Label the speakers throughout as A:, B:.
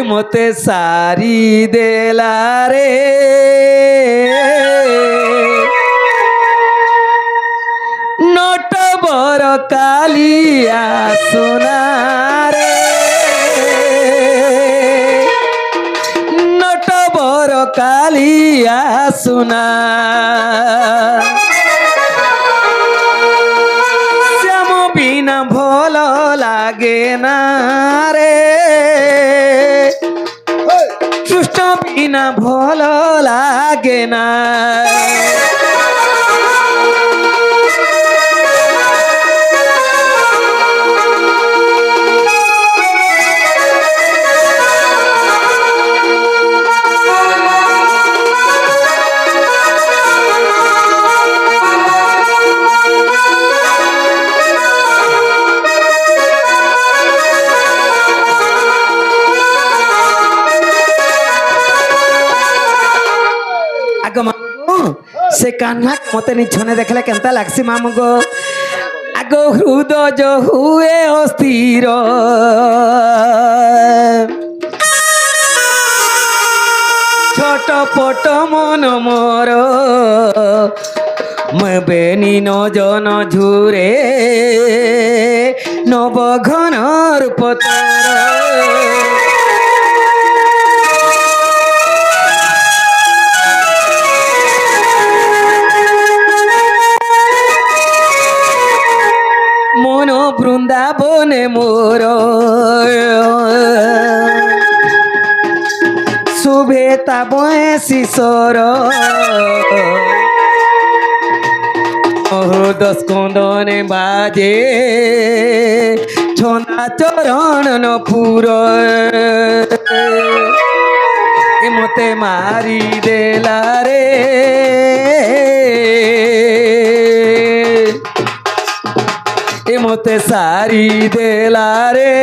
A: মতে সারি দেলা রে নট বর কালিয়া সোনারে নট বর কালিয়া সোনা শ্যাম বিনা ভাল লাগে না রে কৃষ্ণ বিনা ভাল লাগে না से कान्हा मते निछने देखले केनता लागसी मामू गो आगो हृदय हुए अस्थिर छटपट मन मोर बेनी न जन झुरे नव घन रूपतर মনো বৃন্দাবনে মোর শুভেতা বয়ে শিশর দস্কন্দনে বাজে ছন্দা চরণ নপুর মতে মারি দেলা রে মতে সারি দেলা রে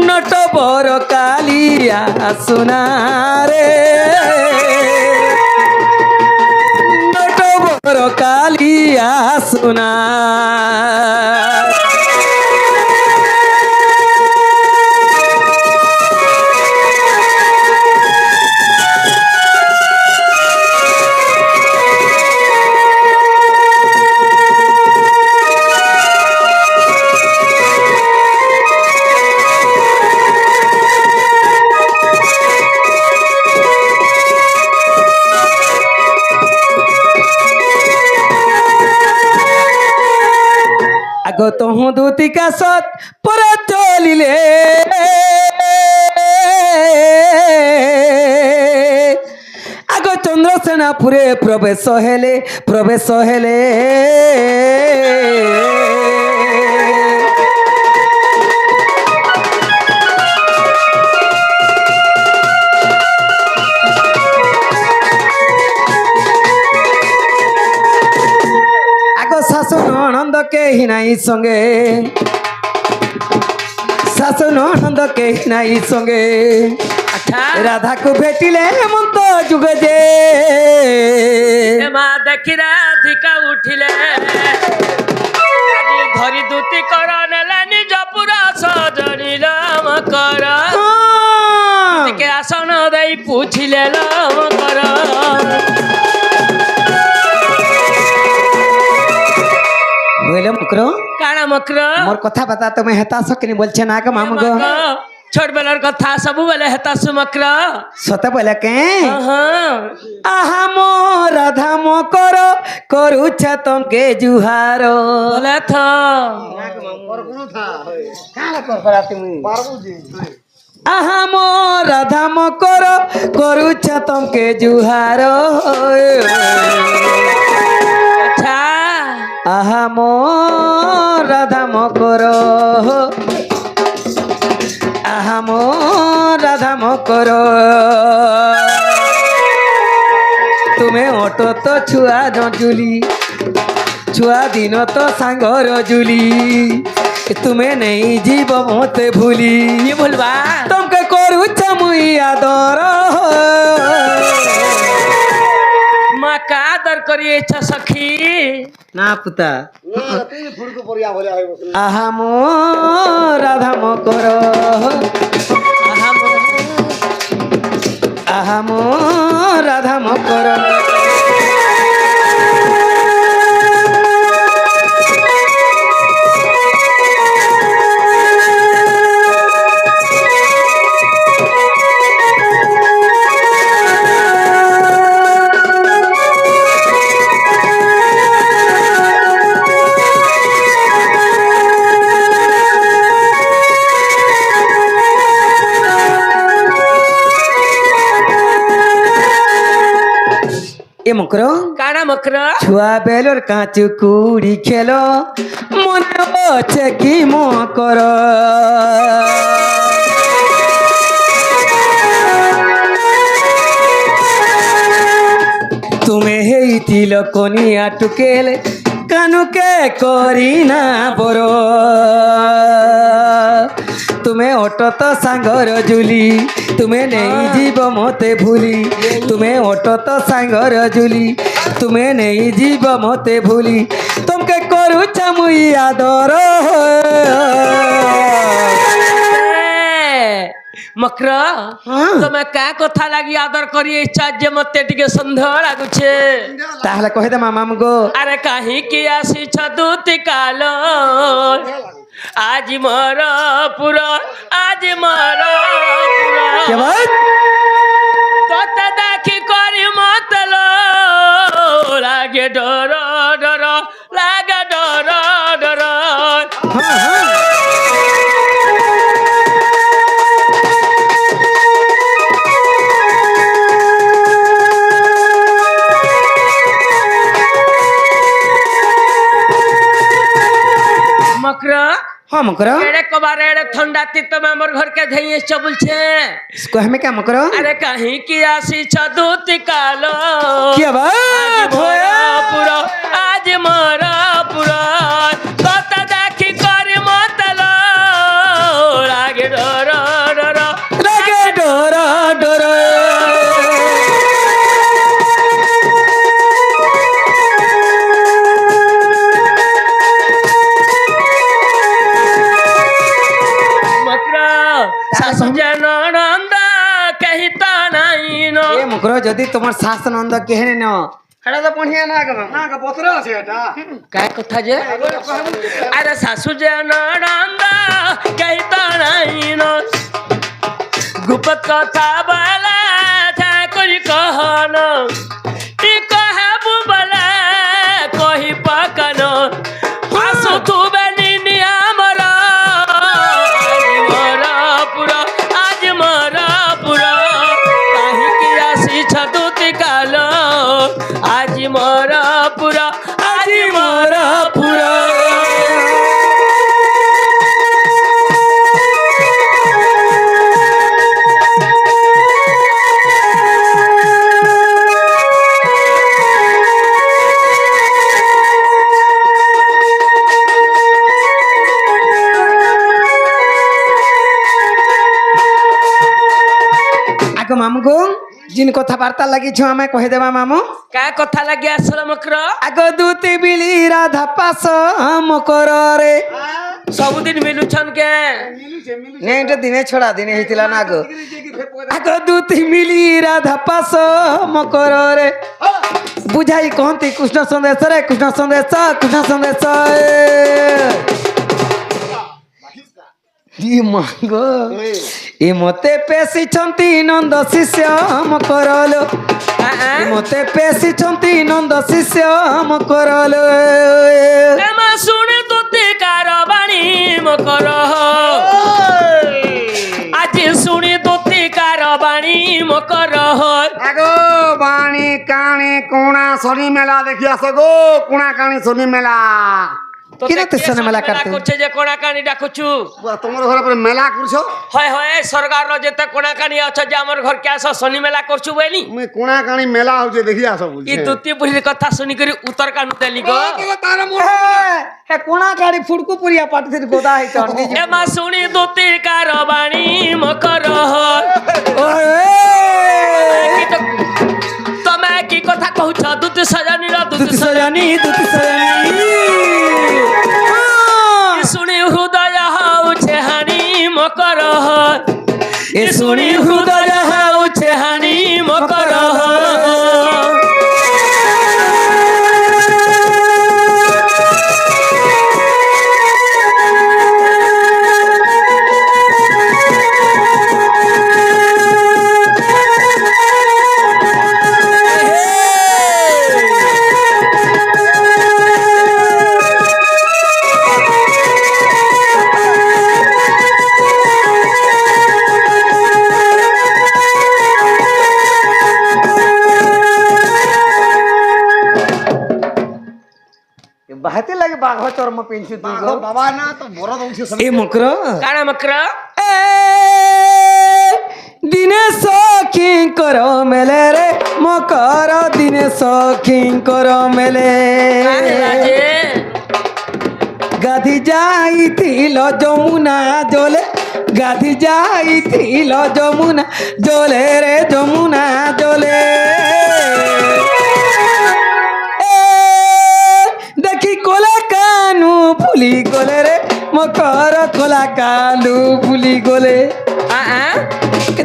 A: নট বর কালিয়া সোনা রে নট বর কালিয়া সোনা तहु दूतिका सत पर चलिले आगो चंद्रसेनापुरे प्रवेश हेले नंद के हिनाई संगे शासु नंद के हिनाई संगे राधा को भेटिले हेमंत जुग जे
B: माँ देखी राधिका उठिले धरी दूती कर नेला निज पुरा सजनी राम कर के आसन दे पूछिले राम कर
A: बोले मकरो
B: काना मकरो
A: मोर कथा बता तुम्हें हेता सकनी बोल छे ना के मामू गो
B: छोट बेलर कथा सब बेले हेता सु मकरो
A: सते बोले के
B: हां
A: आहा मो राधा मो करू छ तुम के जुहारो
B: बोले था
A: मोर गुरु था काला कर कराती मु पारबू जी आहा मो राधा मो करू छ तुम के जुहारो
B: अच्छा
A: आहा मो राधा मकर आहा मो राधा मकर तुम्हें ऑटो तो छुआ जुली छुआ दिन तो सांगर जुली तुम्हें नहीं जीव मते भूली
B: ये भूलवा
A: तुमके करू मुई आदर
B: माँ का आदर करिए सखी
A: না পুতা
C: না তুই ফুড়কু পরিয়া ভরিয়া হইব
A: আহা মো রাধা মকর আহা মো রাধা মকর এ মকর
B: কানা মকর
A: ছুয়া বেলর কাঁচু কুড়ি খেল মনে আছে কি মকর তুমি হেই তিল কনিয়া টুকেল কানুকে করি না বড় তুমি অটত সাঙ্গর জুলি তুমি নেই জীব মতে ভুলি তুমি অটত সাঙ্গর জুলি তুমি নেই জীব মতে ভুলি তোমাকে করুছ মুই আদর
B: মকর তুমি কা কথা লাগি আদর করি ইচ্ছা যে মতে টিকে সন্দেহ লাগুছে
A: তাহলে কহে দে মামা গো
B: আরে কাহিকি আসিছ দুতি কাল আজ মর পুর আজ মর
A: কে ভাই
B: তোতে দেখি করি মতল লাগে ডর ডর লাগে ডর ডর মকর
A: हाँ मकरो
B: एड़े कबार एड़े ठंडा तीत में हमर घर के धइए चबुल छे
A: इसको हमें क्या मकरो
B: अरे कहीं की आसी छदूत कालो
A: क्या बात
B: मोरा पुरो आज मोरा पुरो कत देखी कर मतलो लागे डर डर
A: लगे डोरा डोरा
B: मकरा सासु जननंद कहिता नहीं नो
A: ए मकरो यदि तुम्हार सास नंद कहने न
C: এটা তো পড়িয়া না গো না গো পত্র আছে এটা
B: काय कथा जे अरे सासु जननंद कहिता नहीं नो गुप्त कथा बला ठाकुर कहन इ कहबु बला कहि पकन आसु तू बनी नियामरा मरा पुरा आज मरा पुरा काहे की आसी छदुति कालो आज मरा पुरा आज मरा पुरा
A: आगो मामू को जिन कथा वार्ता लगी छो हमें कहे देवा मामू
B: काय कथा लगे आसल मकर
A: आगो दूती बिली राधा पास मकर रे
B: सबुदिन मिलुछन के
A: नहीं तो दिने छोड़ा दिने हितिला ना आगो आगो दूती मिली राधा पास मकर रे बुझाई कहती कृष्ण संदेश रे कृष्ण संदेश कृष्ण संदेश ई मांगो ई मते पेशी छंती नंद शिष्य मकरलो मते पेशी छंती नंद शिष्य मकरलो
B: एमा सुने तोते कारबाणी मकर आज सुने तोते कारबाणी मकर
C: আগো বাণী কাণী কোণা শনি মেলা দেখি আসো গো কোণা কাণী শনি মেলা
A: কিনা তে সনে মেলা করতে
B: করছে যে কোনা কানি ডাকুছু
C: তোমার ঘরে পরে মেলা করছো
B: হয় হয় সরকার র যেতে কোনা কানি আছে যে আমার ঘর কে আস শনি মেলা করছু বলি
C: মুই কোণা কাণী মেলা হচ্ছে দেখি আসো
B: ই
C: বলছি
B: দুতি বুড়ির কথা শুনি করি উত্তর কানু দেলি গো
C: তার
A: হে কোনা গাড়ি ফুড়কু পুরিয়া পাটতে গোদা হইছ
B: এমা শুনি দুতি কারবাণী মকর তুমি কি কথা কহুছ দুতি দুতি সজানি র
A: দুতি সজানি দুতি সজানি
B: শুনি হৃদয় হউছে হানি মকর
A: এ শুনি
B: হৃদয় হউছে হানি মকর
A: বাহাতে লাগে বাঘ চর্ম পিনছু তুই গো
C: বাবা না তো বড় দউছি
A: এ মকর
B: কাଣା মকর
A: এ দিনে সখী কর মেলে রে মকর দিনে সখী কর মেলে
B: রাজে
A: গাধি যাইছিল যমুনা জলে গাধি যাইছিল যমুনা জলে রে যমুনা জলে এ দেখি কোলা কানু ফুলি গলে রে মকর কোলা কানু ফুলি গলে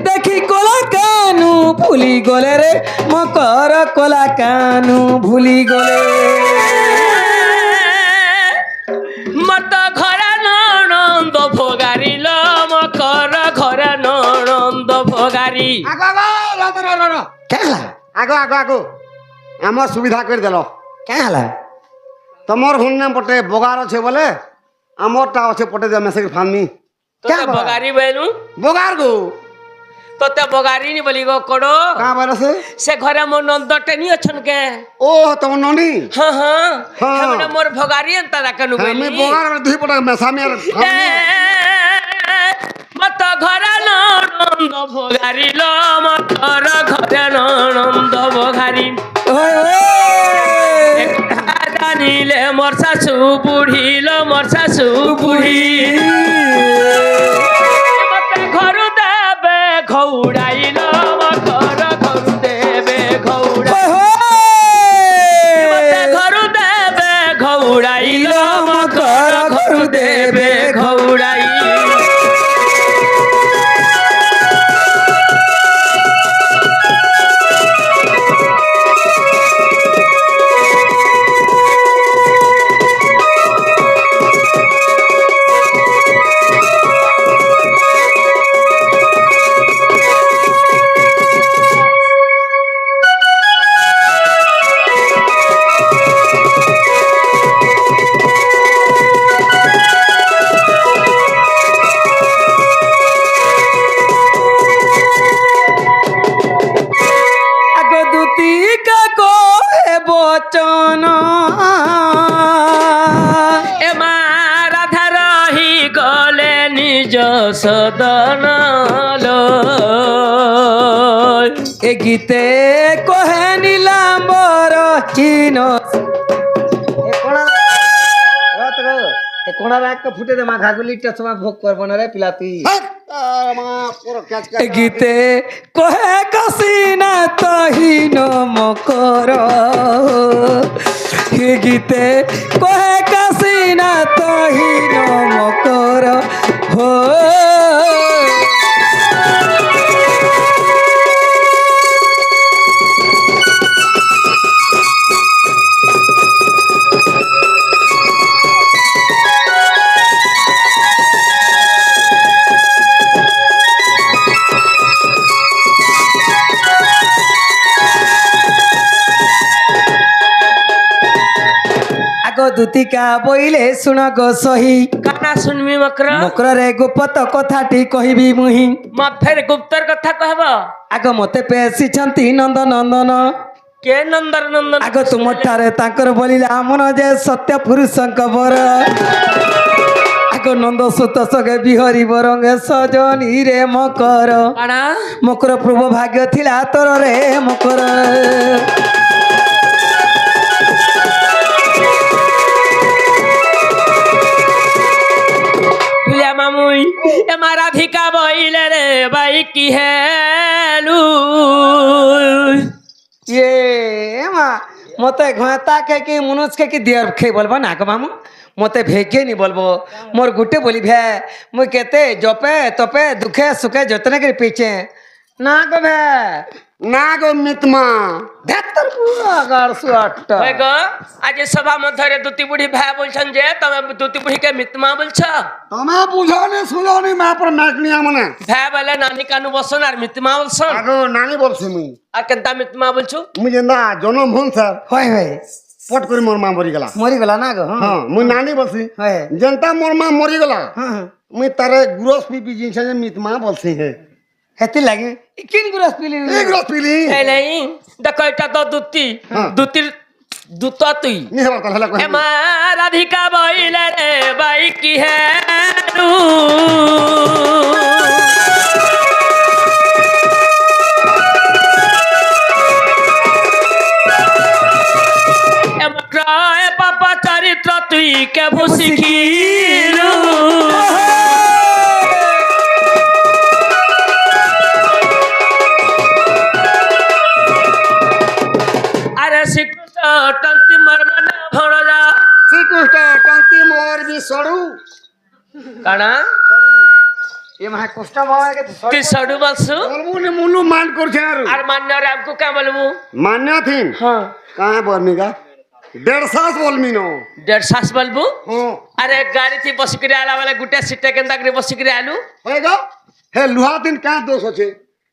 A: দেখি কোলা কানু ফুলি গলে রে মকর কোলা কানু ভুলি গলে
B: মত ঘরে ননন্দ ভোগারি ল মকর ঘরে ননন্দ ভোগারি
C: আগো আগো
A: কেলা
C: আগো আগো আগো আমার সুবিধা করে দেল
A: কেলা
C: তোমার হুন্নে পটে বগার আছে বলে আমারটা আছে পটে দিয়ে মেসেজ ফানমি
B: তোতে ভোগারি বেনু
C: বগার গো
B: তোতে ভোগারি নি বলি গো কোড়ো
C: কাঁ বাইরে আছে
B: সে ঘরে মোর নন্দটা নি অছন কে
C: ও তোমার ননি
B: হ্যাঁ হ্যাঁ
C: হ্যাঁ।
B: হেমনে মোর ভোগারি এন্তা রাখনু
C: আমি
B: বলি
C: বগার দুই পটে মেসামি আর ফানমি
B: মত ঘরে ননন্দ ভোগারি ল মকর ঘরে ননন্দ ভোগারি
A: ওই ওই
B: জানিলে মোর শাশু বুঢ়িল মোর শাশু বুঢ়ী মতে ঘরু দেবে ঘৌড়াইল মকর ঘরু দেবে ঘৌড়াই মতে ঘরু দেবে ঘৌড়াইল মকর ঘরু দেবে ঘৌড়াই
A: আগ দুতি কাকো হে বচন
B: এ মা রাধা রহি গলে নিজ সদন
A: এ গীতে কহে নীলাম্বর চিন কোনার এক ফুটে দে মা ঘাগুলিটা সময় ভোগ করবো না রে পিলা তুই এ গীতে কহে কাসিনা তহিন মকর হে গীতে কহে কাসিনা তহিন মকর হো দুতিকা বইলে শুণ গো সহি
B: কানা শুনবি মকর
A: মকରରେ ଗୁପ୍ତ କଥାଟି କହିବି ମୁହିଁ
B: ମା ଫେର ଗୁପ୍ତର କଥା କହିବ
A: ଆଗ ମତେ ପେସିଛନ୍ତି ନନ୍ଦ ନନ୍ଦନ
B: କେ ନନ୍ଦର ନନ୍ଦନ
A: ଆଗ ତୁମଠାରେ ତାଙ୍କର ବୋଲିଲା ମନ ଯେ ସତ୍ୟ ପୁରୁଷଙ୍କ ବର ଆଗ ନନ୍ଦ ସୁତ ସଙ୍ଗେ ବିହରି ବରଙ୍ଗେ ସଜନୀ ରେ ମକର
B: କାଣା
A: ମକର ପ୍ରଭୁ ଭାଗ୍ୟ ଥିଲା ତୋର ରେ ମକର
B: মামুই এ মা রাধিকা বইলে রে বাই কি হেলু
A: ইয়ে মা মতে ঘতা খেয়ে মনোজ খেয়ে দিয়ার খেয়ে বলবো না গো মামু মতে ভেগে নি বলবো মোর গুটে বলি ভে মুই কেতে জপে তপে দুঃখে সুখে যতনে করে পিছে না গো ভে
C: না গো মিতমা
A: ধ্যাত্তর পুরা গাড়সু আটটা
B: ওই গো আজ সভা মধ্যে দুটি বুড়ি ভাই বলছেন যে তুমি দুটি বুড়িকে মিতমা বলছ
C: তুমি বুঝানি শুনি মা পর ম্যাকনিয়া মানে
B: ভাই বলে নানি কানু বসন আর মিতমা বলছন
C: আগো নানি বলছি মুই
B: আর কেনতা মিতমা বলছু
C: মুই যেন্দা জনম হন স্যার
A: হয় হয়
C: পট করে মোর মা মরি গেলা
A: মরিগলা না গো
C: হ্যাঁ মুই নানি বলছি
A: হয়
C: যেনতা মোর মা মরি গেলা
A: হ্যাঁ
C: মুই তারে গুরস পিপি জিনিস মিতমা বলছি হে
A: হেতি লাগে কিন গুরাস পিলি
C: এই গুরস পিলি
B: এই নাই দেখো এটা তো দুটি
C: হ্যাঁ।
B: দুটির দুটো তুই
C: নি হবার তাহলে কই
B: এমা রাধিকা বইলে রে বাই কি হে পাপা চরিত্র তুই কেবু শিখিলু আরে শ্রীকৃষ্ণ টন্তি মর্মনা ভণজা
C: শ্রীকৃষ্ণ কান্তি মোর বি সড়ু
B: কানা
A: এ মহা কষ্ট ভাবে কে
B: তুই সড়ু বলছু
C: বলবু নি মুনু মান করছে
B: আর মান্য রামকু কা বলবু
C: মান্য থিন
B: হ্যাঁ
C: কাহে বলমিগা 150 বলমি নো
B: 150 বলবু
C: হ্যাঁ
B: আরে গাড়ি থি বসিকরি আলা বেলা গুটে সিটে কেনতা করে বসিকরি আলু
C: হয়ে গো হে লুহা দিন কা দোষ আছে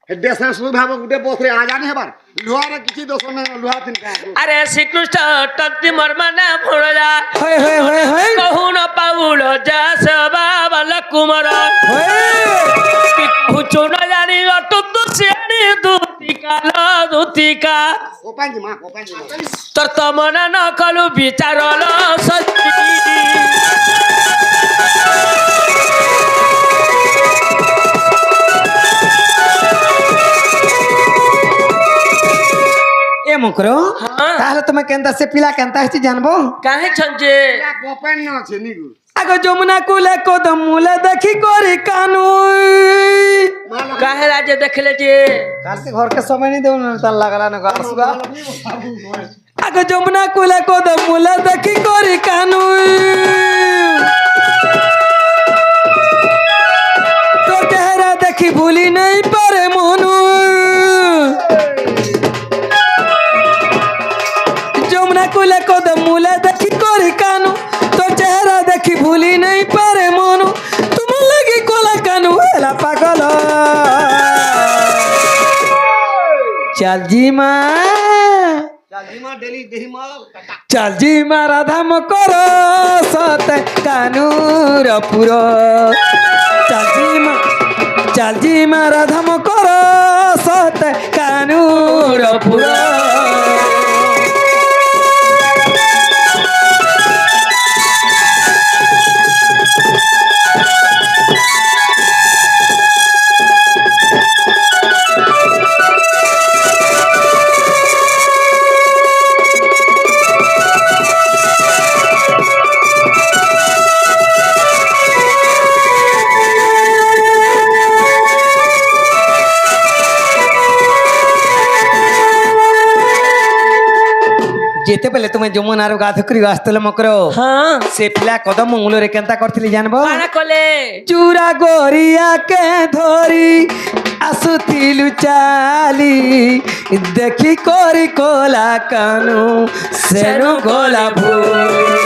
C: হে দেশে সুদ ভাব গুটে বসরে আ জানি হেবার লুহারে কিছু দোষ নাই লুহা দিন কা
B: আরে শ্রীকৃষ্ণ টন্তি মর্মনা ভণজা
A: হয় হয় হয় হয়
B: কহুন পাউল যা সবা বল কুমার পুচু ন জানি অটু তু সেনি দুতিকা ল দুতিকা
C: কোপাঞ্জি মা কোপাঞ্জি মা
B: তোর তো মনে ন কলু বিচার ল সত্যি
A: এ মুকরো
B: হ্যাঁ।
A: তাহলে তুমি কেনতা সে পিলা কেনতা হইছি জানবো
B: কাহে ছঞ্জে
C: কোপান না আছে নিগু
A: আগে যমুনা কুলে কদম মুলে দেখি করি কানু
B: কাহে রাজে দেখলে যে
A: কালকে ঘরকে সময় नहीं দেউন তার লাগালা না গাছবা আগে যমুনা কুলে কদম মুলে দেখি করি কানু তো চেহারা দেখি ভুলি নাই পারে মনু যমুনা কুলে কদম মুলে দেখি করি কানু তো চেহারা দেখি ভুলি নাই পারে মনু তোমার লাগি কোলা কানু হেলা পাগল চাল জি মা
C: চালজিমা ডেলি দেহি মা
A: চাল জি মা রাধাম কর সতে কানুর পুর চাল জি মা রাধাম কর সতে কানুর পুর যেতে পেলে তুমি যমুনার গাধ করি আসলে মকর
B: হ্যাঁ
A: সে পিলা কদম মূলরে কেনতা করছিলি জানবো
B: কানা কলে
A: চূড়া গড়িয়া কে ধরি আসুতিলু চালি দেখি করি কোলা কানু সেনু গোলা ভুলি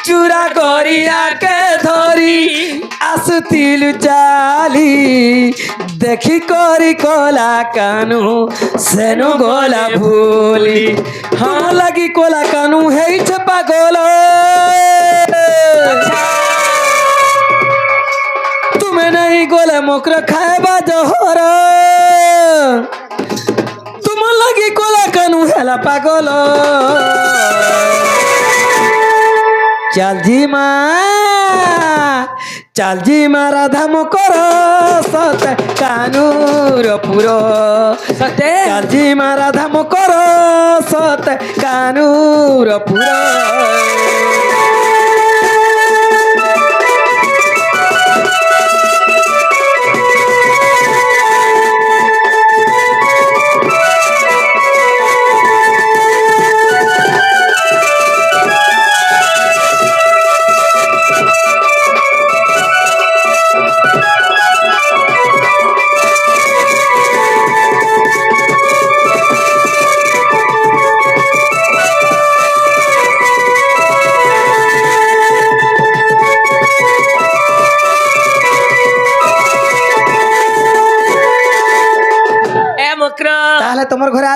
A: চূড়া গড়িয়া কে ধরি আসুতিলু চালি দেখি করি কোলা কানু সেনু গোলা ভুলি হম লাগি কোলা কানু হেইছে পাগল তুমি নাই গোলে মকর খাইবা জহর তোমার লাগি কোলা কানু হেলা পাগল চাল জি মা রাধাম কর সতে কানুর পুর
B: সতে
A: চাল জি মা রাধাম কর সতে কানুর পুর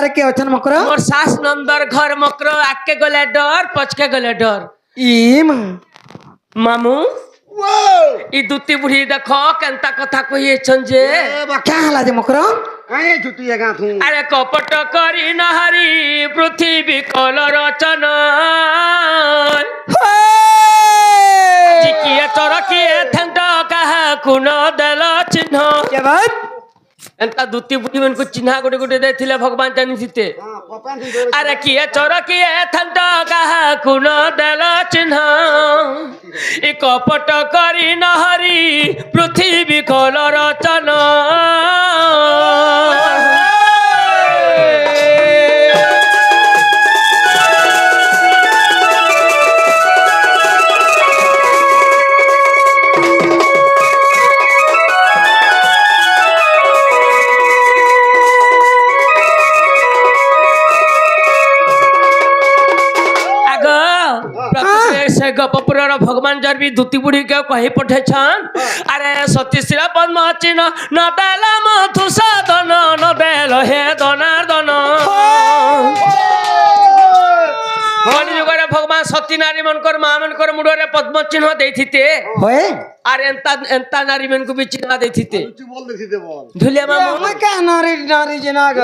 A: ঘরে কে অছেন মকর
B: মোর শাস নন্দর ঘর মকর আগে গলে ডর পছকে গলে ডর
A: ই মা
B: মামু
C: Wow!
B: ই দুতি বুড়ি দেখ কেনতা কথা কইছেন যে
A: কে হলা যে মকর
C: কাহে ছুটি এগা থু
B: আরে কপট করি নাহারি পৃথিবী কল রচনা জিকিয়ে চরকিয়ে থেন্ট কাহা কুন দেল চিহ্ন
A: কে বাত
B: এন্তা দুতি বুড়ি মনকু চিহ্না গোটে গোটে দেইଥିଲେ ভগবান জানিছিতে
C: হ্যাঁ পপান দি
B: আরে কিয়ে চরকিয়ে থেন্ট কাহা কুন দেল চিহ্ন ই কপট করি নাহারি পৃথিবী কল রচনা से गपपुर भगवान जर भी दूती बुढ़ी के कही पठे छन अरे सतीश्री पद्म चिन्ह न देल मधुसूदन न देल हे दनार्दन कलि जुगरे भगवान सती नारी मनकर मां मनकर मुडरे पद्म चिन्ह देथिते
A: होए
B: अरे एंता एंता नारी मन को भी चिन्ह देथिते
C: তুই বল দেখি দে বল
B: धुलिया मामू
A: আমি কে নারী নারী জনাগ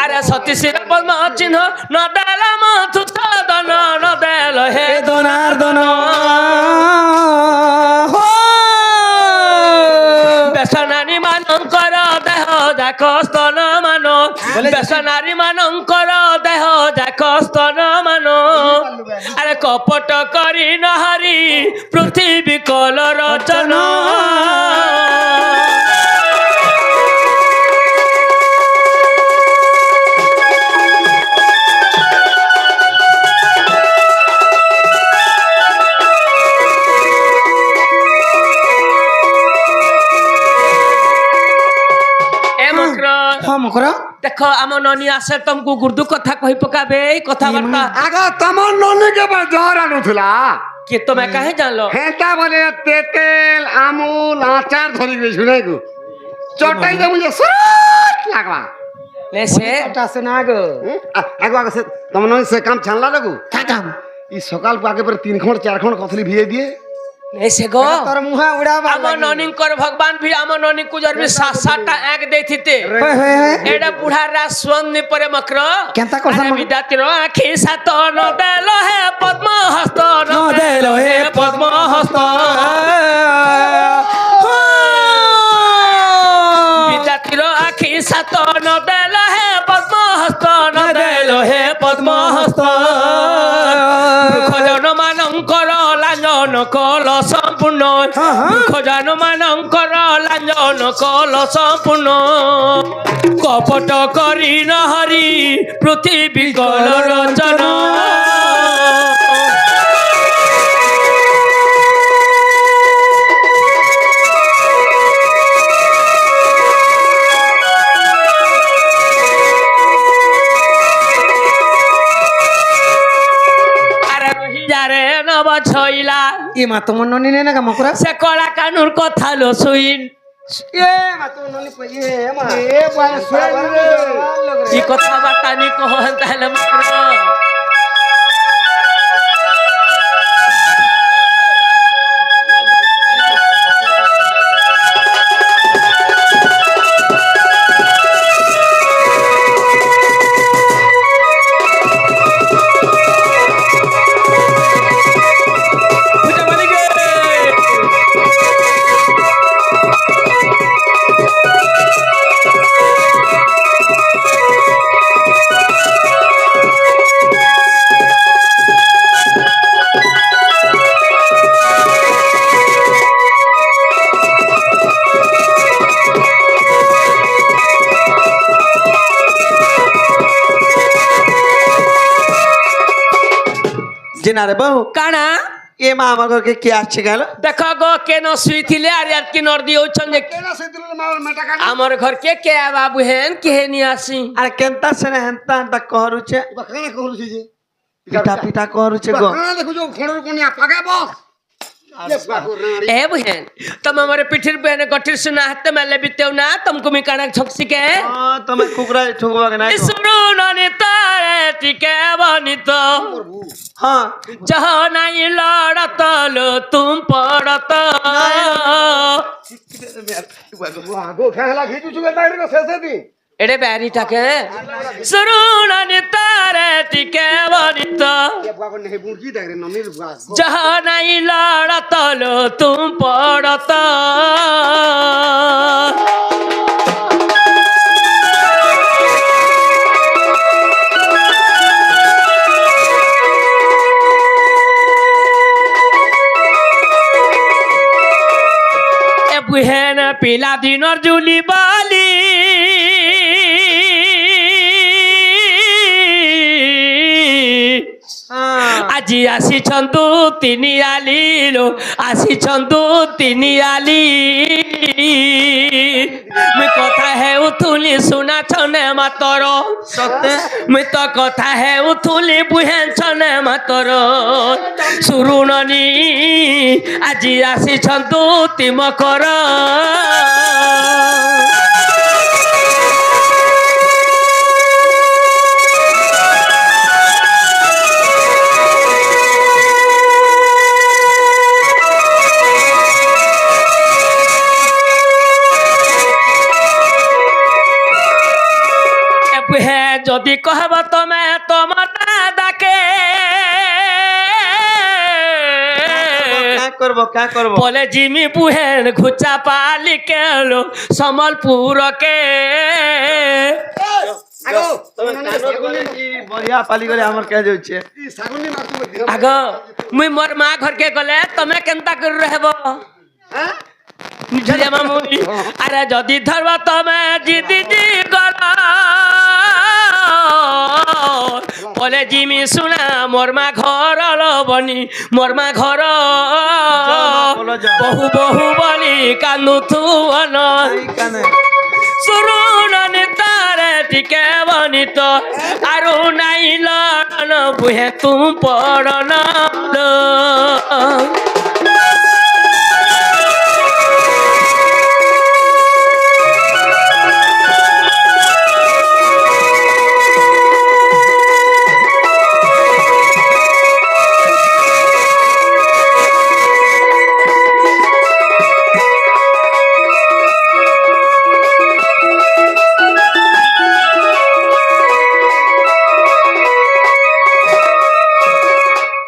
B: अरे सतीश्री पद्म चिन्ह न देल मधुसूदन न देल हे
A: এ দনার দন
B: বেসনারী মানঙ্কর দেহ যাক স্তন মান বেসনারী মানঙ্কর দেহ যাক স্তন মান আরে কপট করি নাহারি পৃথিবী কল রচনা
A: হ্যাঁ মকর
B: দেখ আমার ননি আসে তোমাকে গুর্দু কথা কহি পকাবে এই কথাবার্তা
C: আগ তমন ননি কে বা জ্বর আনুথিলা
B: কি তুমি কাহে জানলো
C: হেতা বলে তেতেল আমুল আচার ধরি গেছি নাই গো চটাই দে মুঝে সরত লাগবা
B: লেসে
A: এটা আছে না গো
C: আগ আগ সে তমন ননি সে কাম ছানলা লাগু
A: কাকাম
C: ই সকাল আগে পরে 3 খন্ড 4 খন্ড কথলি ভিয়ে দিয়ে
B: লেসে গো
A: তোর মুহা উড়াবা
B: আমার ননিঙ্কর ভগবান ভি আমার ননি কুজর ভি সাত সাতটা এক দেইথিতে
A: হই হই হই
B: এডা বুঢ়ারা সোনি পরে মক্র
A: কেনতা করছন মক্র?
B: বিদ্যাতির আখি সাত ন দেল হে পদ্ম হস্ত ন
A: দেল হে পদ্ম হস্ত
B: বিদ্যাতির আখি সাত ন দেল হে পদ্ম হস্ত ন দেল হে পদ্ম হস্ত খজন মানঙ্কর লাঞ্জন কল সম্পূর্ণ খজন মানঙ্কর লাঞ্জন কল সম্পূর্ণ কপট করি নাহারি পৃথিবী কল রচনা ছইলা
A: ই মা তোমার ননি নে না কা মকর
B: সে কলা কানুর কথা লো শুইন
A: এ মা তোমার ননি পই এ মা এ বাই
B: ই কথা বার্তা নি কহন তাহলে মাত্র
A: জেনারে বহু
B: কানা
A: এ মা আমার ঘরকে কে আসছে গেল
B: দেখ গো কেন শুইছিলে আর আর কি নর দিওছন যে
C: কেনা সে দিল মার মেটা কাটা
B: আমার ঘর কে বাবু হেন কে নি আসি
A: আরে কেনতা সেনে হেনতা হেনতা কহরুছে
C: বাখানা কহলছি যে
A: পিঠা পিঠা কহরুছে গো
C: বাখানা দেখো যে খড়র কোনিয়া পাগে বস ये बुआ को रानी
B: ए बहन तुम हमारे पिठिर बहन गठिर सुना हाथ में ले बितेव ना तुमको मी काना छक्सी के
A: তুমি কুকুরা ঠুকবা কে নাই
B: सुनो ननी तारे टिके बनित
C: प्रभु
A: হ্যাঁ
B: जहाँ नहीं लड़त लो तुम पड़त
C: बुआ को खेला खींचू चुके ताड़ी को सेसे दी
B: एडे बैरी टाके सुनो ननी तारे टिके बनित
C: ये बुआ को नहीं बुकी देख रे नमीर बुआ को
B: जहाँ नहीं लड़त लो तुम पड़त ए बुहेन पिला दिनर जुली बाली আজি আসিছন্তু তিনি আলিলো আসিছন্তু তিনি আলি মুই কথা হেউথুলি শুনা ছনে মাতর
A: সত্যি
B: মুই তো কথা হেউথুলি বুহেন ছনে মাতর শুরুণনি আজি আসিছন্তু তিমকর হে যদি কহব তুমি তোমার ডাকে
A: কা করব কা করব
B: বলে জিমি বুহেন ঘুচা পালি কেলো সম্বলপুরকে
C: আগো
A: তুমি কানে কি বড়িয়া পালি করে আমার কে যাচ্ছে
C: ई सागुनी मार तू दियो
B: আগ মুই মোর মা ঘরকে গলে তুমি কেনতা করে রহব
C: हैं
B: বুঝলে মামুনি আরে যদি ধরব তুমি জিদি জি গল বলে জিমি শুনা মোর মা ঘর লবনি মোর মা ঘর বহু বহু বলি কান্দু তু
A: কানে
B: শুরুননি তারে টিকে বনিত আরু নাই লড়ন বুহে তুম পড়ন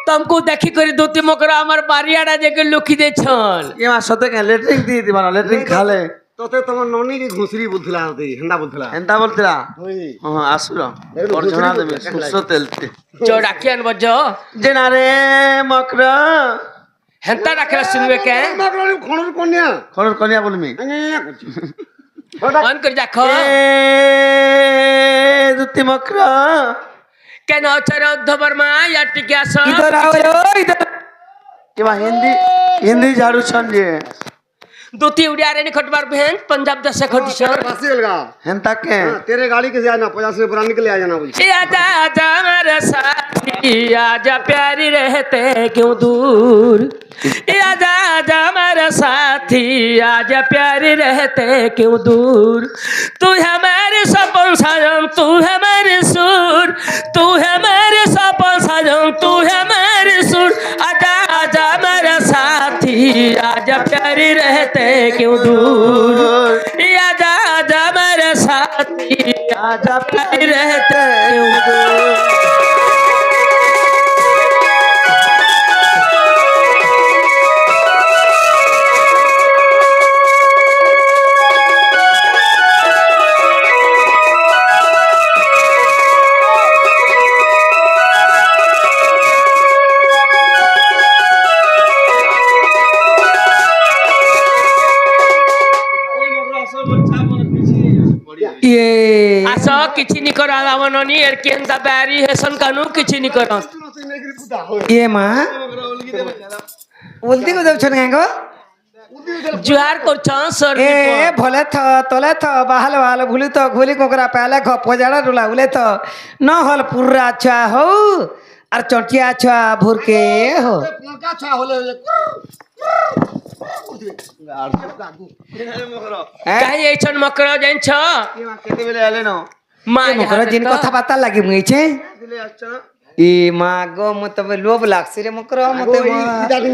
B: तुमको देखी कर दूती मकरा हमार बारियाड़ा जेके लुकी दे छन
A: এ মা সতে কে লেট্রিন দিয়ে দিবা না লেট্রিন খালে
C: तोते तुम नोनी की घुसरी बुथला होती हंडा बुथला
A: এন্তা বলতিরা
C: ओई
A: হ্যাঁ আসুর অর্জনা দেবে সুস্থ তেলতে
B: जो राखियन बजो
A: যে না রে মকর
B: हेंता राखला सुनबे के
C: मागलो खणर कन्या
A: খরর কনিয়া বলমি
C: अन्या कुछ
B: ऑन कर जाखो
A: এ দুতি মকর
B: केन अचर उद्धवर्मा या टिक्यास
A: इधर आओ रे इधर के बा हिंदी हिंदी झाड़ू छन जे
B: दूती उड़िया रे खटबार बहन पंजाब दस खटिस
C: फांसी लगा
A: हेंता के
C: हाँ, तेरे गाड़ी के जाना 50 रुपया निकल आ जाना बोल
B: आजा आजा मेरे साथी आजा प्यारी रहते क्यों दूर आजा आजा मेरे साथी आजा प्यारी रहते क्यों दूर तू है मेरे सपन साजन तू है मेरे सुर तू है मेरे सपन साजन तू है मेरे सुर आजा आजा मेरे साथी आजा प्यारी रहते क्यों दूर आजा आजा मेरे साथी आजा प्यारी रहते क्यों दूर
A: ये
B: आस किछि नि कर आलावननी एर केंदा बारी हेसन कानु किछि नि कर
A: ये माँ उल्टी को जब छन गएंगो
B: जुहार करछन सर
A: ए भले थ तले थ बाहल वाल भूली तो घोली कोकरा पहले ख पजाड़ा रुला उले तो न हल पूरा अच्छा हो और चटिया अच्छा भूर के हो
C: का छा होले
B: କାହିଁ ଏଇଛନ୍ ମକର ଜାଣିଛ
C: କେତେବେଳେ ଆଲେ ନ
B: ମା
A: ମକର ଜିନ୍ କଥାବାର୍ତ୍ତା ଲାଗି ମୁଇଛେ ଇ ମା ଗো ମୁଁ ତବେ ଲୋଭ ଲାଗସି ରେ ମକର ମତେ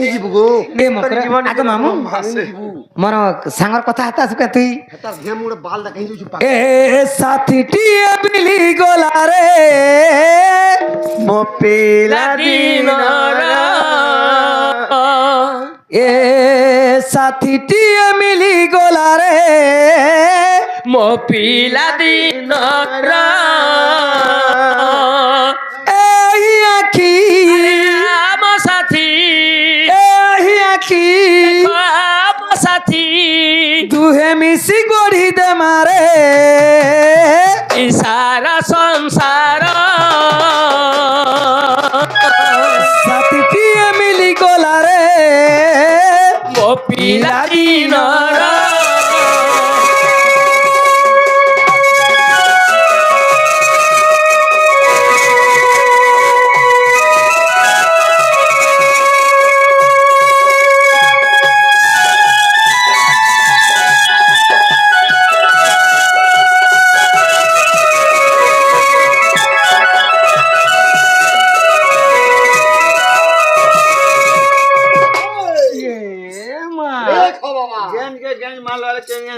C: ଯିବୁ ଗো
A: ଏ ମକର ଆଗ ମାମୁ ମୋର ସାଙ୍ଗର କଥା ହାତା ସୁକା ତୁଇ
C: ହେତା ଝିଅ ମୁଁ ଗୋଟେ ବାଲଟା କହି ଦଉଛୁ
A: ଏ ସାଥିଟିଏ ବିଲି ଗଲା ରେ ମୋ ପିଲା
B: ଦିନର
A: ଏ ସାଥିଟିଏ ମିଲି ଗଲା ରେ
B: ମୋ ପିଲା ଦିନର
A: ଏହି ଆଖି
B: ଆମ ସାଥୀ
A: ଏହି ଆଖି
B: ଆମ ସାଥୀ
A: ଦୁହେଁ ମିଶି ଗଢି ଦେ ମାରେ
B: ଇ ସାରା ସଂସାର
A: ସାଥିଟିଏ ମିଲି ଗଲା ରେ
B: ମୋ ପିଲା ଦିନର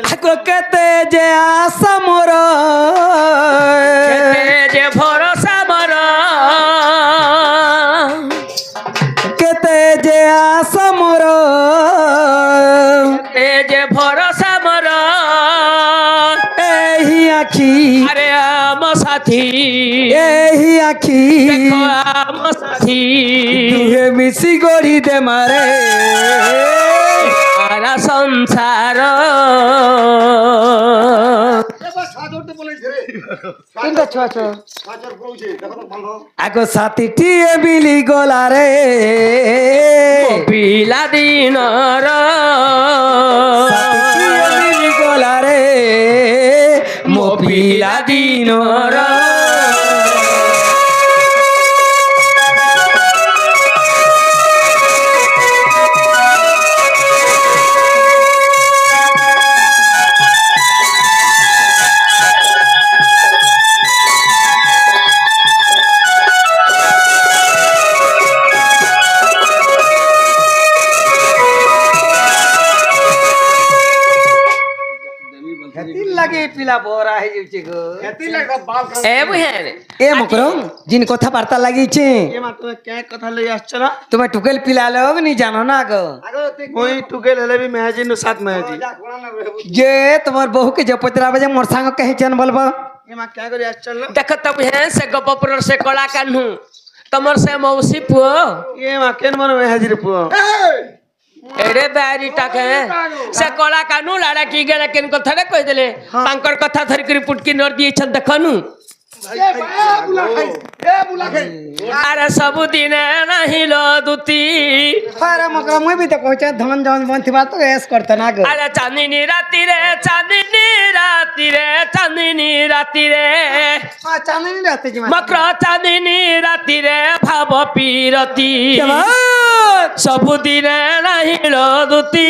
A: ଆଗ କେତେ ଯେ ଆଶା ମୋର
B: କେତେ ଯେ ଭରସା ମୋର
A: କେତେ ଯେ ଆଶା ମୋର
B: କେତେ ଯେ ଭରସା ମୋର
A: ଏହି ଆଖି
B: ଆରେ ଆମ ସାଥୀ
A: ଏହି ଆଖି
B: ଦେଖ ଆମ ସାଥୀ
A: ଦୁହେଁ ମିଶି ଗଢି ଦେ ମାରେ
B: ସାରା ସଂସାର
A: ଆଗ ସାଥିଟିଏ ମିଲି ଗଲା ରେ
B: ପିଲା ଦିନର
A: ସାଥିଟିଏ ମିଲି ଗଲା ରେ ମୋ ପିଲା ଦିନର ଲାଗି ପିଲା ବରା ହେଇଯାଉଛି ଗো
B: ଏ ବୁହେରେ
A: ଏ ମକର ଜିନ୍ କଥାବାର୍ତ୍ତା ଲାଗିছে
C: ତୁମେ କେଁ କଥା ଲାଗି ଆସିଛ ନା
A: তুমি টুকেল পিলা লোক নি জানো না গো
C: ওই টুকেল হেলে বি মেহাজি নু সাত মেহাজি
A: যে তোমার বহু কে যে পচরাবে যে মোর সাঙ্গ কহিছেন বলবো
C: এ মা কেঁ করে আসছ না
B: দেখ তো বুহে ସେ ଗୋପପୁରର ସେ କଳା କାହ୍ନୁ ତମର ସେ ମୌସୀ ପୁଅ
C: ଏ ମା କେନ୍ ମନ মেহাজি রে পুଅ
B: ଏଡେ ବାରିଟାକେ ସେ କଳା କାହ୍ନୁ ଲାଡା କି ଗେଲେ କେନ୍ କଥାଟା କହିଦେଲେ ତାଙ୍କର କଥା ଧରିକରି ପୁଟକି ନର ଦିଏଛନ୍ ଦେଖନୁ ଆରେ ସବୁଦିନେ ନାହିଁ ଲ ଦୁତି
A: আরে মকর মুই বি তো কইছে ধন জন বন থিবা তো এস করতে না গো
B: আরে চাঁদিনী রাতিরে চাঁদিনী রাতিরে চাঁদিনী রাতিরে
A: হ্যাঁ চাঁদনি রাতে জিমা
B: মকর চাঁদিনী রাতিরে ভাব পিরতি
A: কেমন
B: ସବୁଦିନେ ନାହିଁ ଲ ଦୁତି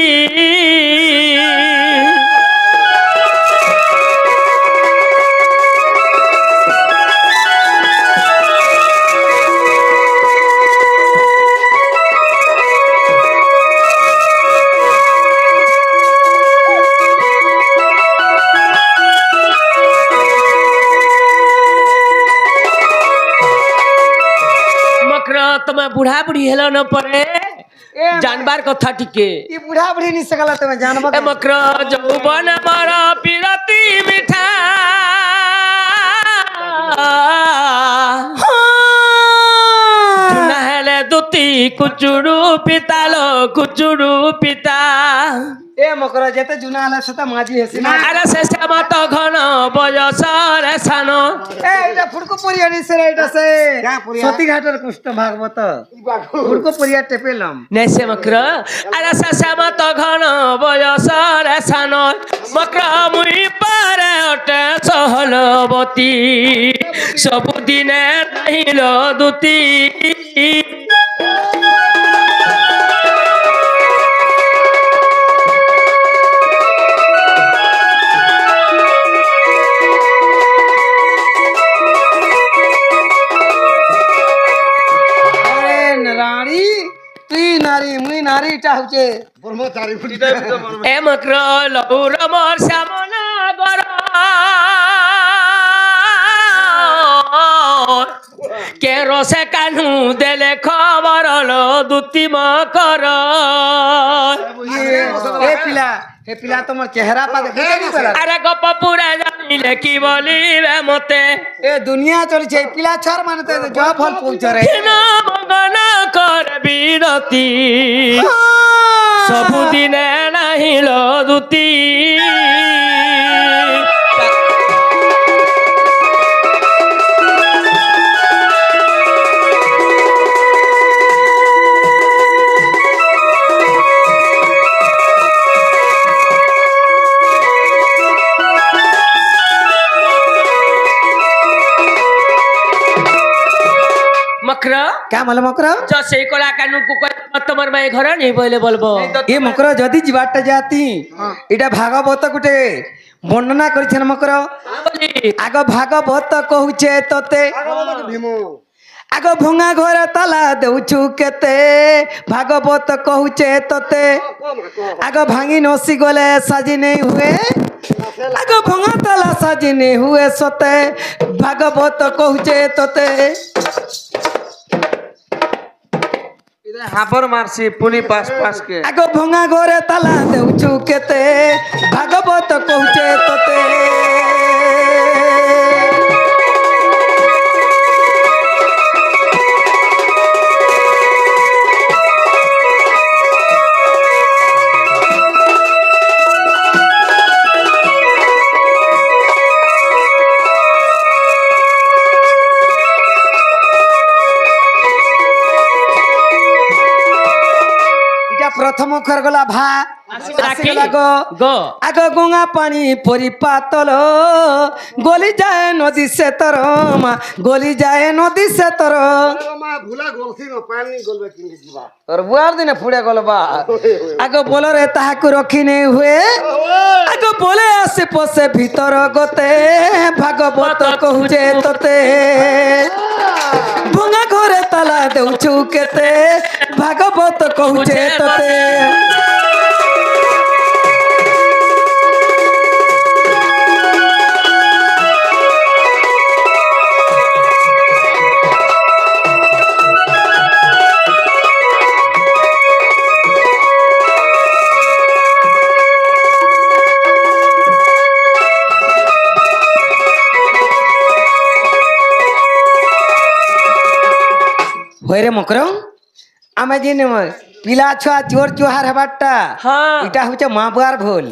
B: ମକର ତମେ ବୁଢା ବୁଢୀ ହେଲ ନ ପରେ জানবার কথা টিকে
A: ই বুড়া বুড়ি নি সকালে তুমি জানবা
B: এ মকর যৌবন মর পিরতি মিঠা না হেলে দুতি কুচুড়ু পিতালো কুচুড়ু পিতা
A: এ মকর যেতে জুনা হলে সেটা মাঝি হেসি না
B: আরে সে শ্যামত ঘন বয়স রে সান
A: এ এটা ফুড়কো পরিয়া নি সেরা এটা সে সতী ঘাটের কৃষ্ণ ভাগবত ফুড়কো পরিয়া টেপেলাম
B: নেসে মকর আরে সে শ্যামত ঘন বয়স রে সান মকর মুই পারে অটে সহলবতী সবুদিনে নাহিল দুতি
A: ব্রহ্মচারী এটা হচ্ছে
C: ব্রহ্মচারী
B: এ মক্র লৌর মোর শ্যামনা গর কে রসে কানু দেলে খবর লো দুতি মকর
A: এ পিলা তোমার চেহারা পা দেখে
B: আরে গপ পুরা জানিলে কি বলিবে মতে
A: এ দুনিয়া চলছে এই পিলা ছর মানে তো জব ফল পৌঁছে রে
B: হীন মগন কর বিরতি ସବୁଦିନେ ନାହିଁ ଲୋ ଦୁତି মকর
A: क्या मालूम मकर
B: जो সেই কলা কানুকু তোমার মাই ঘর নেই বলে বলবো
A: এ মকর যদি ଯିବାটা যাতি এটা ভাগবত গুটে বর্ণনা করেছেন মকর
B: বলি
A: আগ ভাগবত কহুছে তোতে
C: ভীম
A: আগ ভঙা ঘর তালা দেউছু কেতে ভাগবত কহুছে তোতে আগ ভাঙি নসি গলে সাজি নেই হুয়ে আগ ভঙা তালা সাজি নেই হুয়ে সতে ভাগবত কহুছে তোতে
D: হাবর মারছি পুনি পাস পাস কে
A: আগ ভঙা ঘরে তালা দেউছু কেতে ভাগবত কহুছে তোতে এটা প্রথম অক্ষর গলা ভা আসিগলা গ
B: গো
A: আগ গঙ্গা পানি পরি পাতল গলি যায় নদী সে তর মা গলি যায় নদী সে তর
C: মা ভুলা গলছি ন পানি গলবে কিনকে ଯିବା
A: তোর বুয়ার দিনে ফুড়ে গলবা আগ বলরে তাহাকু রখি নেই হুয়ে আগ বলে আসে পশে ভিতর গতে ভাগবত কহুছে তোতে ভঙা ঘরে তালা দেউছু কেতে ভাগবত কহুছে তোতে হইরে মকর আমি জিন পিলা ছুয়া চোর চুহার হবারটা
B: হ্যাঁ
A: এটা হচ্ছে মা বুয়ার ভুল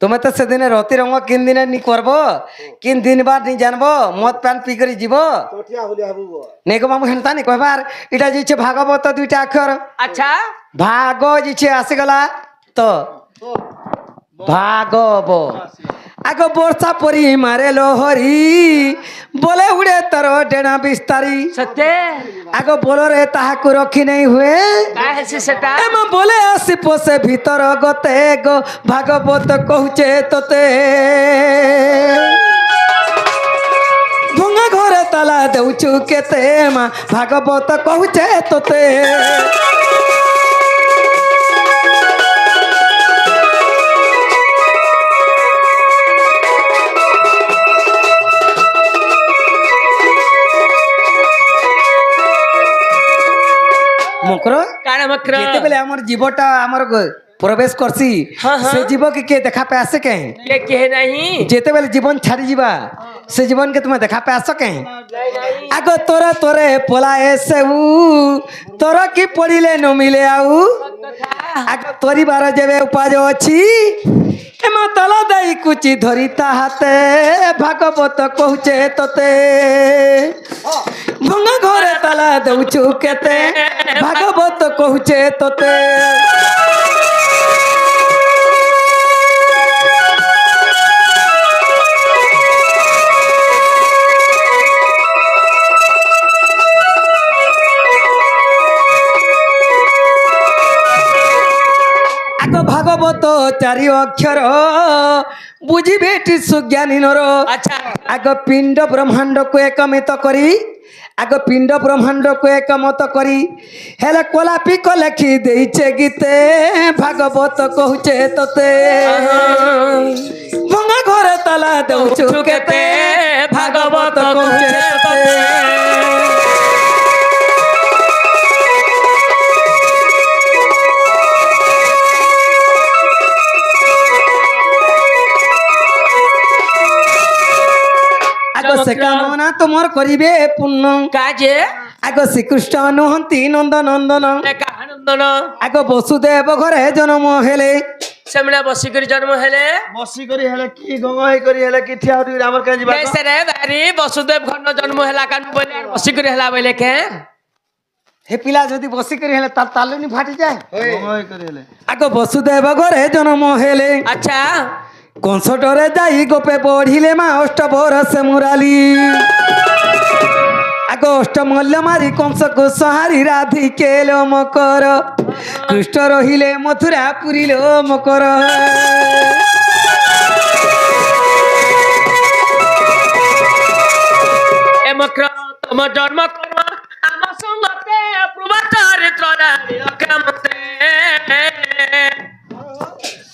A: তুমি তো সেদিনে রতি রঙ কিন দিনে নি করব কিন দিন বার নি জানবো মদ পান পি করে যাব
C: টটিয়া হলি হাবুব
A: নেই গো মামু হেনতা নি কহবার এটা যেছে ভাগবত দুইটা অক্ষর
B: আচ্ছা
A: ভাগ যেছে আসিগলা তো ভাগব আগ বর্ষা পরি মারে লোহরি বলে উড়ে তর ডেনা বিস্তারি
B: সত্যি
A: আগ বলরে তাহাকু রখি নেই হুয়ে
B: কায় হেসি সেটা
A: এমা বলে আসি পোষে ভিতর গতে গো ভাগবত কহুছে তোতে ভঙা ঘরে তালা দেউছু কেতে মা ভাগবত কহুছে তোতে মকর
B: কাণ মক্র
A: যেতেবেলে আমার জীবটা আমার প্রবেশ করছি
B: হ্যাঁ, হ্যাঁ।
A: সে জীবকে কে দেখা পে আসে কেন
B: কে কে নাহি
A: যেতেবেলে জীবন ছাড়ি যা সে জীবনকে তুমি দেখা পে আস কেন আগ তোরা তোরে পলায়ে সেউ তোর কি পড়িলে ন মিলে আউ আগ তরিবার যেবে উপায় অছি এমা তলা দেই কুচি ধরি তাহাতে ভাগবত কহুছে তোতে ভঙা ঘরে তালা দেউছু কেতে ভাগবত কহুছে তোতে আগ ভাগবত চারি অক্ষর বুঝিবে টি সুজ্ঞানী নর
B: আচ্ছা
A: আগ পিণ্ড ব্রহ্মাণ্ডକୁ একমিত କରି আগ পিণ্ড ব্রহ্মাণ্ডকে একমত করি হেলে কলাপিক লেখি দেইছে গীতে ভাগবত কহুছে তোতে ভঙা ঘরে তালা দেউছু কেতে ভাগবত কহুছে তোতে আগ সে কামনা তোমার করিবে পুণ্য
B: কাজে
A: আগ শ্রীকৃষ্ণ নুহন্তি নন্দ নন্দন
B: কাহানন্দন
A: আগ বসুদেব ঘরে জন্ম হেলে
B: সেমনে বসিকরি জন্ম হেলে
D: বসি করি হেলে কি গঙ্গাই করি হেলে কি ঠিয়া উঠি আমার কাছে ଯିବା
B: বেসরে বাড়ি বসুদেব ঘর জন্ম হেলা কানু বলে আর বসিকরি হেলা বলে কে
A: হে পিলা যদি বসিকরি হেলে তার তালুনি ফাটি যায়
D: গঙ্গাই করি হেলে
A: আগ বসুদেব ঘরে জন্ম হেলে
B: আচ্ছা
A: কংসটরে যাই গোপে পড়িলে মা অষ্টবরসে মুরালি আগ অষ্টমল্য মারি কংসକୁ সহারি রাধিকে লো মকর কৃষ্ণ রহিলে মথুরা পুরিল মকর
B: এ মক্র তম জন্ম কর্ম আম সঙ্গতে প্রভা চরিত্র কেমতে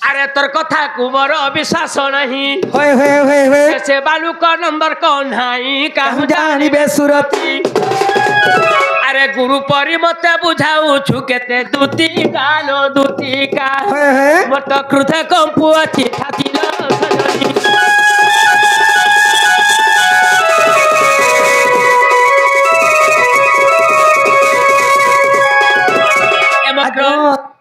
B: আরে তোর কথা কুবর বিশ্বাস নাহি
A: হয়ে হয়ে হয়ে হয়ে
B: সে বালুক নম্বর কন হাই কাহু
A: জানিবে সুরতি
B: আরে গুরু পরি মতে বুঝাউছু কেতে দুতি গালো দুতি কা
A: হয়ে হয়ে
B: মত ক্রুধ কম্পু আছে ছাতিল সজনি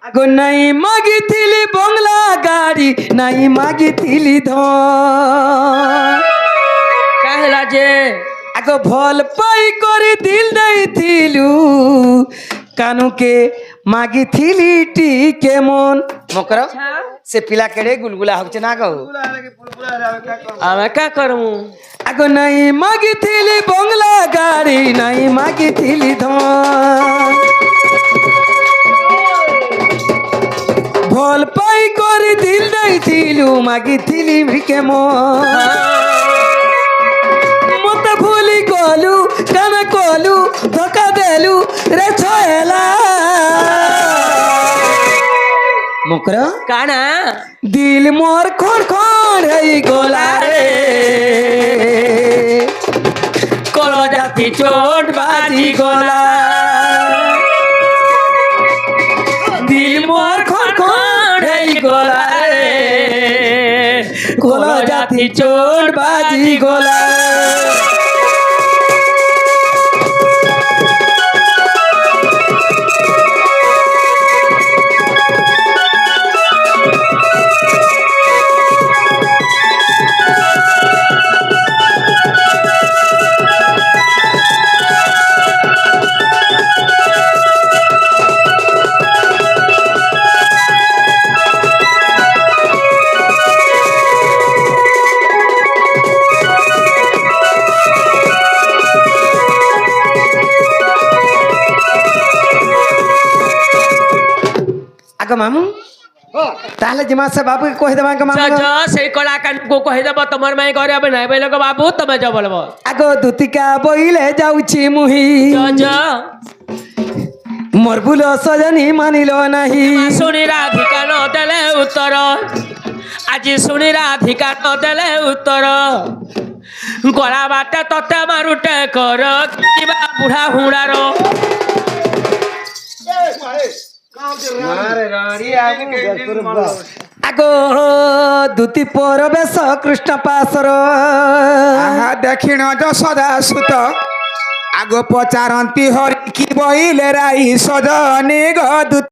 A: আগ নাই মাগিথিলি বংলা গাড়ি নাই মাগিথিলি ধন
B: কাহেলা যে
A: আগ ভাল পাই করে দিল দেইথিলু কানুকে মাগিথিলি টিকে মন মকর সে পিলা কেড়ে গুলগুলা হচ্ছে না গো
B: আমি কা করমু
A: আগ নাই মাগিথিলি বংলা গাড়ি নাই মাগিথিলি ধন ভাল পাই করে দিল দেইথিলু মাগিথিলি ভিকে মন মতে ভুলি গলু কাম কলু ধোকা দেলু রে ছয়লা মকর
B: কানা
A: দিল মোর খড় খড় হই গোলা রে
B: কল জাতি চোট
A: বাজি গোলা দিল মোর খড় খড় হই গোলা রে কোল জাতি চোট বাজি গোলা আগ মামু তাহলে জিমা সে বাবু কই দেবা আগ মামু
B: সেই কলা কানু কহি দেব তোমার মাই ঘরে হবে নাই বলে বাবু তুমি যাও বলব
A: আগ দুতিকা বইলে যাউছি মুহি মোর ভুল সজনী মানিল নাহি
B: শুনি রাধিকা ন দেলে উত্তর আজি শুনি রাধিকা ন দেলে উত্তর গলা বাটে ততে মারুটে কর কিবা বুঢ়া হুড়ার
A: আগ দুতি পর বেশ কৃষ্ণ পাশর
E: দক্ষিণ যশোদা সুত আগ পচারନ୍ତି হরি কি বইলে রাই সজনে গ